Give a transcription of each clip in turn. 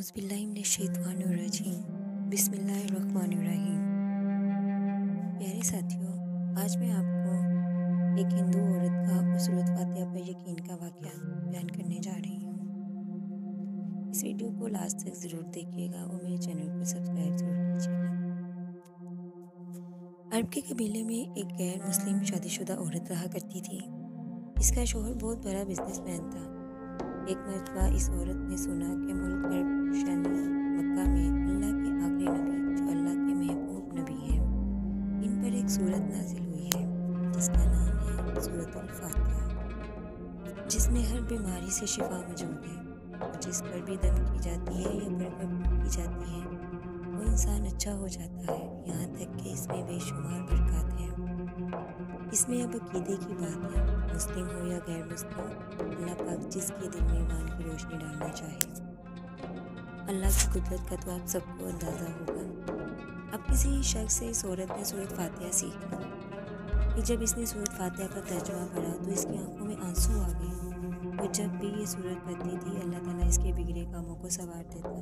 औज़ुबिल्लाहिमिनश्शैतानिर्रजीम बिस्मिल्लाहिर्रहमानिर्रहीम। प्यारे साथियों, आज मैं आपको एक हिंदू औरत का और सूरत फातिहा पर यकीन का वाक़या बयान करने जा रही हूँ। इस वीडियो को लास्ट तक ज़रूर देखिएगा और मेरे चैनल को सब्सक्राइब ज़रूर कीजिएगा। अरब के कबीले में एक गैर मुस्लिम शादीशुदा औरत रहा करती थी। इसका शौहर बहुत बड़ा बिजनेसमैन था। एक मरतबा इस औरत ने सुना कि मुल्क अरब शानी मक्का में अल्लाह के आखिरी नबी, जो अल्लाह के महबूब नबी हैं, इन पर एक सूरत नाजिल हुई है जिसका नाम है सूरतुल फातिहा, जिसमें हर बीमारी से शिफा मौजूद है और जिस पर भी दम की जाती है या पढ़कर की जाती है वो इंसान अच्छा हो जाता है। यहाँ तक कि इसमें बेशुमार बरकत हैं। इसमें अब अकीदे की बात है, मुस्लिम हो या गैर मुस्लिम, अल्लाह पाक जिसके दिल में ईमान की रोशनी डालना चाहे। अल्लाह की कुदरत का तो आप सबको अंदाज़ा होगा। अब किसी शख्स से इस औरत ने सूरत फातिहा सीख ली कि जब इसने सूरत फातिहा का तर्जुमा पढ़ा तो इसकी आंखों में आंसू आ गए। वो जब भी ये सूरत पढ़ती थी अल्लाह ताला इसके बिगड़े कामों को संवार देता।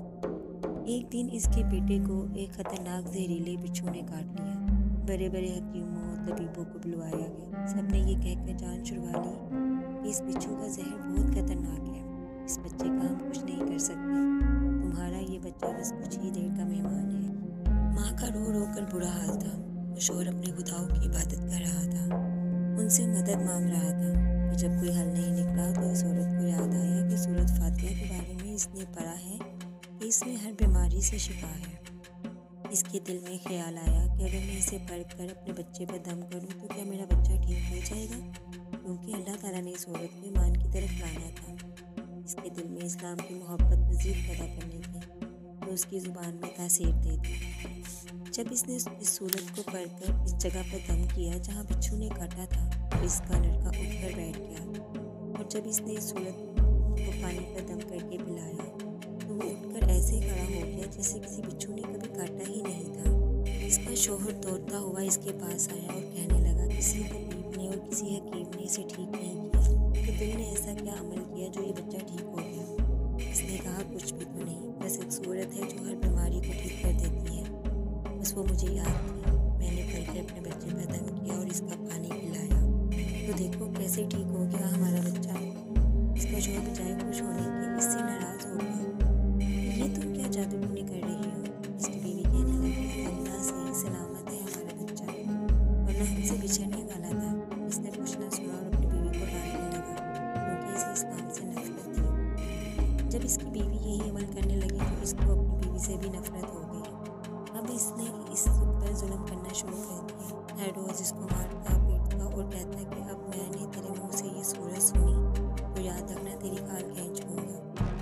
एक दिन इसके बेटे को एक ख़तरनाक जहरीले बिच्छू ने काट लिया। बड़े बड़े हकीमों और तबीबों को बुलवाया गया। सब ने ये कहकर जान छुड़वा ली कि इस बिच्छू का जहर बहुत खतरनाक है, इस बच्चे का हम कुछ नहीं कर सकते, तुम्हारा ये बच्चा बस कुछ ही देर का मेहमान है। माँ का रो रो कर बुरा हाल था। तो शौहर अपने खुदाओं की इबादत कर रहा था, उनसे मदद मांग रहा था कि जब कोई हल नहीं निकला तो इस औरत को याद आया कि सूरत फातिहा के बारे में इसने पढ़ा है कि इसमें हर बीमारी से शिफा है। इसके दिल में ख्याल आया कि अगर मैं इसे पढ़कर अपने बच्चे पर दम करूं तो क्या मेरा बच्चा ठीक हो जाएगा, क्योंकि अल्लाह ताला ने इस औरत को ईमान की तरफ लाना था। इसके दिल में इस्लाम की मोहब्बत मज़ीद पैदा करनी थी तो उसकी ज़ुबान में तासीर दे दी। जब इसने इस सूरत को पढ़कर इस जगह पर दम किया जहाँ बिच्छू ने काटा था तो इसका लड़का उठकर बैठ गया, और जब इसने इस सूरत को पानी पर दम करके पिलाया तो वो उठकर ऐसे खड़ा हो गया जैसे किसी बिच्छू ने कभी काटा ही नहीं था। इसका शौहर दौड़ता हुआ इसके पास आया और कहने लगा, किसी तबीब ने और किसी हकीम ने इसे ठीक नहीं किया, तो तुमने ऐसा क्या अमल किया जो ये बच्चा ठीक हो गया? इसने कहा, कुछ भी तो नहीं, बस एक सूरत है जो हर बीमारी को ठीक कर देती है। बस वो मुझे याद थी, मैंने पढ़कर अपने बच्चे पर दम किया और इसका पानी पिलाया, तो देखो कैसे ठीक हो गया हमारा बच्चा। इसका शौहर बजाय खुश होने की इससे नाराज़ हो गया। ये तुम क्या जादूटूनी कर रही हो? इसकी बीवी कहने लगी, अल्लाह सही सलामत है हमारा बच्चा, वरना हमसे बिछड़ने वाला था। इसने कुछ ना सुना और अपनी बीवी को डांटने लगा क्योंकि इसे इस्लाम से नफरत थी। जब इसकी बीवी यही अमल करने लगी तो इसको अपनी बीवी से भी नफरत हो गई। अब इसने इस पर जुल्म करना शुरू कर दिया। हर रोज़ इसको मारता पीटता और कहता कि अब मैंने तेरे मुँह से ये सूरत सुनी तो याद रखना तेरी खाल खींच लूँगा।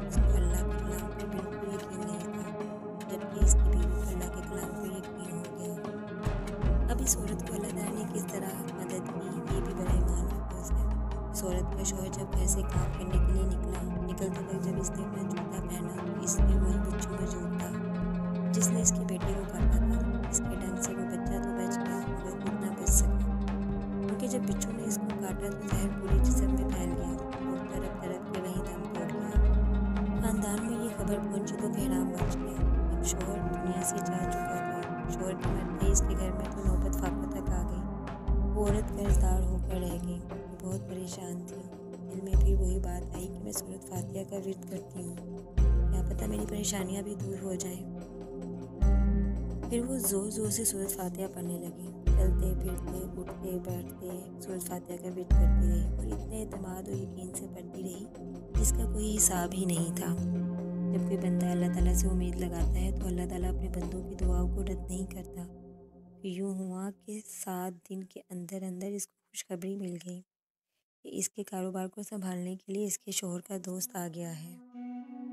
इसको अल्लाह के कलाम पर बिल्कुल यकीन नहीं था, जबकि इसकी बीवी को अल्लाह के कलाम पर यकीन हो गया। अब इस औरत को अल्लाह ताला ने किस तरह मदद की ये भी बड़ा ईमान अफरोज़ है। इस औरत का शौहर जब घर से काम करने के लिए निकलते वक्त जब इसने अपना जूता पहना तो इसमें वही बिच्छू मौजूद था जिसने इसके बेटे को काटा था। इसके डंक से वो बच्चा तो बच गया मगर खुद ना बच सका, क्योंकि जब बिच्छू ने इसको काटा तो जहर पूरे जिस्म में फैल गया और तरफ तरफ के वहीं दम तोड़ गया। खानदान में ये खबर पहुंची तो कोहराम मच गया। अब शौहर दुनिया से जा चुका था। शौहर के मरते इसके घर में तो नौबत फाका तक आ गई। वो औरत कर्जदार होकर रह गई, बहुत परेशान थी। दिल में फिर वही बात आई कि मैं सूरत फातिहा का विर्द करती हूँ, क्या पता मेरी परेशानियाँ भी दूर हो जाएं। फिर वो ज़ोर ज़ोर से सूरत फातिहा पढ़ने लगी। चलते फिरते उठते बैठते सूरत फातिहा का विर्द करती रही और इतने एतमाद और यकीन से पढ़ती रही जिसका कोई हिसाब ही नहीं था। जब कोई बंदा अल्लाह ताला से उम्मीद लगाता है तो अल्लाह ताला अपने बंदों की दुआओं को रद्द नहीं करता। फिर यूँ हुआ कि 7 दिन के अंदर अंदर इसको खुशखबरी मिल गई कि इसके कारोबार को संभालने के लिए इसके शौहर का दोस्त आ गया है।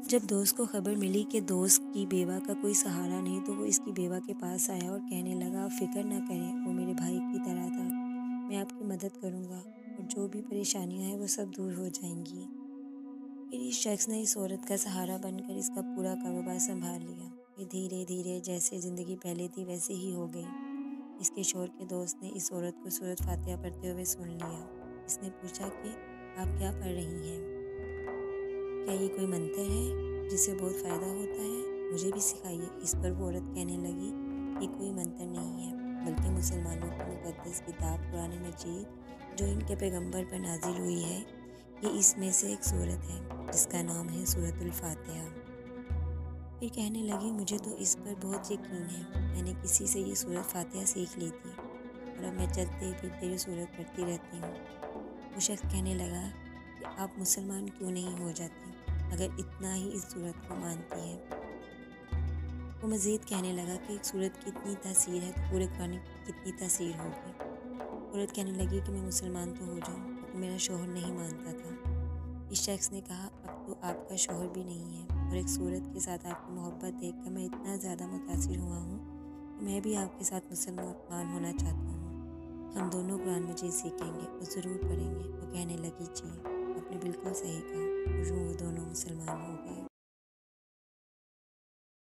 जब दोस्त को खबर मिली कि दोस्त की बेवा का कोई सहारा नहीं तो वो इसकी बेवा के पास आया और कहने लगा, आप फिक्र ना करें, वो मेरे भाई की तरह था, मैं आपकी मदद करूँगा और जो भी परेशानियाँ हैं वो सब दूर हो जाएंगी। फिर इस शख्स ने इस औरत का सहारा बनकर इसका पूरा कारोबार संभाल लिया। ये धीरे धीरे जैसे ज़िंदगी पहले थी वैसे ही हो गई। इसके शौहर के दोस्त ने इस औरत को सूरत फातिहा पढ़ते हुए सुन लिया। इसने पूछा कि आप क्या पढ़ रही हैं, क्या ये कोई मंतर है? جس سے بہت فائدہ ہوتا ہے، مجھے بھی سکھائیے۔ اس پر وہ عورت کہنے لگی، یہ کوئی منتر نہیں ہے، بلکہ مسلمانوں کی مقدس کتاب قرآن مجید جو ان کے پیغمبر پر نازل ہوئی ہے، یہ اس میں سے ایک سورت ہے جس کا نام ہے سورۃ الفاتحہ۔ پھر کہنے لگی، مجھے تو اس پر بہت یقین ہے، میں نے کسی سے یہ سورۃ فاتحہ سیکھ لی تھی اور اب میں چلتے پھرتے یہ سورت پڑھتی رہتی ہوں۔ وہ شخص کہنے لگا کہ آپ مسلمان کیوں نہیں ہو جاتی اگر اتنا ہی اس سورت کو مانتی ہے۔ وہ مزید کہنے لگا کہ ایک سورت کی اتنی تاثیر ہے تو پورے قرآن کی کتنی تاثیر ہوگی۔ عورت کہنے لگی کہ میں مسلمان تو ہو جاؤں کیونکہ میرا شوہر نہیں مانتا تھا۔ اس شخص نے کہا، اب تو آپ کا شوہر بھی نہیں ہے اور ایک سورت کے ساتھ آپ کی محبت دیکھ کر میں اتنا زیادہ متاثر ہوا ہوں کہ میں بھی آپ کے ساتھ مسلمان ہونا چاہتا ہوں۔ ہم دونوں قرآن مجید سیکھیں گے اور ضرور پڑھیں گے۔ وہ کہنے لگی، جی آپ نے بالکل صحیح کہا، اور وہ دونوں مسلمان